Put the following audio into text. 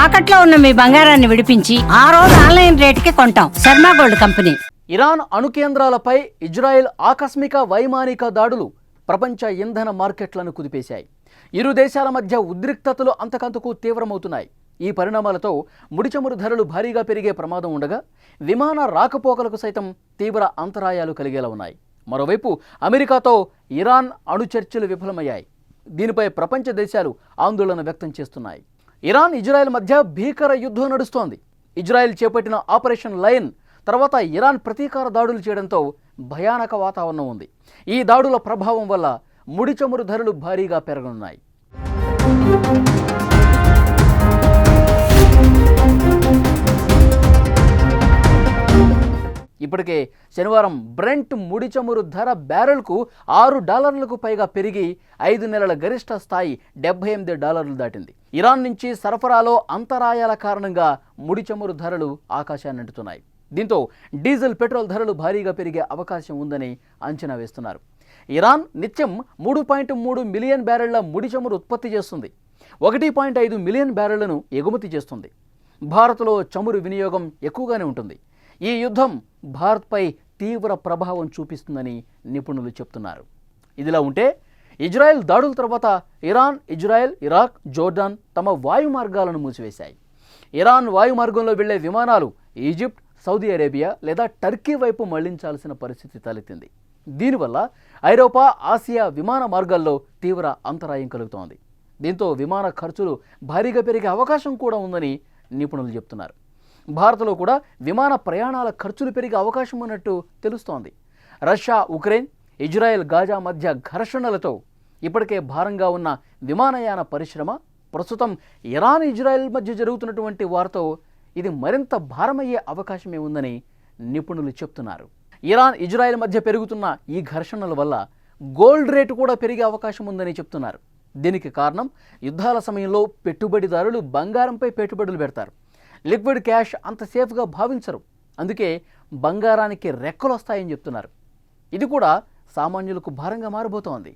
తాకట్లో ఉన్న మీ బంగారాన్ని విడిపించి ఆ రోజు ఆన్లైన్ రేటుకి కొంటాం. Sharma gold company. ఇరాన్ అణు కేంద్రాలపై ఇజ్రాయెల్ ఆకస్మిక వైమానిక దాడులు ప్రపంచ ఇంధన మార్కెట్లను కుదిపేశాయి. ఇరు దేశాల మధ్య ఉద్రిక్తతలు అంతకంతకు తీవ్రమవుతున్నాయి. ఈ పరిణామాలతో ముడిచమురు ధరలు భారీగా పెరిగే ప్రమాదం ఉండగా విమాన రాకపోకలకు సైతం తీవ్ర అంతరాయాలు కలిగేలా ఉన్నాయి. మరోవైపు అమెరికాతో ఇరాన్ అణు చర్చలు విఫలమయ్యాయి. దీనిపై ప్రపంచ దేశాలు ఆందోళన వ్యక్తం చేస్తున్నాయి. ఇరాన్ ఇజ్రాయెల్ మధ్య భీకర యుద్ధం నడుస్తోంది. ఇజ్రాయెల్ చేపట్టిన ఆపరేషన్ లయన్ తర్వాత ఇరాన్ ప్రతీకార దాడులు చేయడంతో భయానక వాతావరణం ఉంది. ఈ దాడుల ప్రభావం వల్ల ముడి చమురు ధరలు భారీగా పెరగనున్నాయి. ఇప్పటికే శనివారం బ్రెంట్ ముడి చమురు ధర బ్యారెల్కు $6 పైగా పెరిగి 5 నెలల గరిష్ట స్థాయి $78 దాటింది. ఇరాన్ నుంచి సరఫరాలో అంతరాయాల కారణంగా ముడి చమురు ధరలు ఆకాశాన్నంటుతున్నాయి. దీంతో డీజిల్, పెట్రోల్ ధరలు భారీగా పెరిగే అవకాశం ఉందని అంచనా వేస్తున్నారు. ఇరాన్ నిత్యం 3.3 మిలియన్ బ్యారెళ్ల ముడి చమురు ఉత్పత్తి చేస్తుంది. 1.5 మిలియన్ బ్యారెళ్లను ఎగుమతి చేస్తుంది. భారత్లో చమురు వినియోగం ఎక్కువగానే ఉంటుంది. ఈ యుద్ధం భారత్పై తీవ్ర ప్రభావం చూపిస్తుందని నిపుణులు చెప్తున్నారు. ఇదిలా ఉంటే ఇజ్రాయెల్ దాడుల తర్వాత ఇరాన్, ఇజ్రాయెల్, ఇరాక్, జోర్డాన్ తమ వాయు మార్గాలను మూసివేశాయి. ఇరాన్ వాయు మార్గంలో వెళ్లే విమానాలు ఈజిప్ట్, సౌదీ అరేబియా లేదా టర్కీ వైపు మళ్లించాల్సిన పరిస్థితి తలెత్తింది. దీనివల్ల ఐరోపా, ఆసియా విమాన మార్గాల్లో తీవ్ర అంతరాయం కలుగుతోంది. దీంతో విమాన ఖర్చులు భారీగా పెరిగే అవకాశం కూడా ఉందని నిపుణులు చెప్తున్నారు. భారత్లో కూడా విమాన ప్రయాణాల ఖర్చులు పెరిగే అవకాశం ఉన్నట్టు తెలుస్తోంది. రష్యా, ఉక్రెయిన్, ఇజ్రాయెల్, గాజా మధ్య ఘర్షణలతో ఇప్పటికే భారంగా ఉన్న విమానయాన పరిశ్రమ ప్రస్తుతం ఇరాన్, ఇజ్రాయెల్ మధ్య జరుగుతున్నటువంటి వారితో ఇది మరింత భారమయ్యే అవకాశమే ఉందని నిపుణులు చెప్తున్నారు. ఇరాన్, ఇజ్రాయెల్ మధ్య పెరుగుతున్న ఈ ఘర్షణల వల్ల గోల్డ్ రేటు కూడా పెరిగే అవకాశం ఉందని చెప్తున్నారు. దీనికి కారణం యుద్ధాల సమయంలో పెట్టుబడిదారులు బంగారంపై పెట్టుబడులు పెడతారు. లిక్విడ్ క్యాష్ అంత సేఫ్గా భావించరు. అందుకే బంగారానికి రెక్కలు వస్తాయని చెప్తున్నారు. ఇది కూడా సామాన్యులకు భారంగా మారబోతోంది.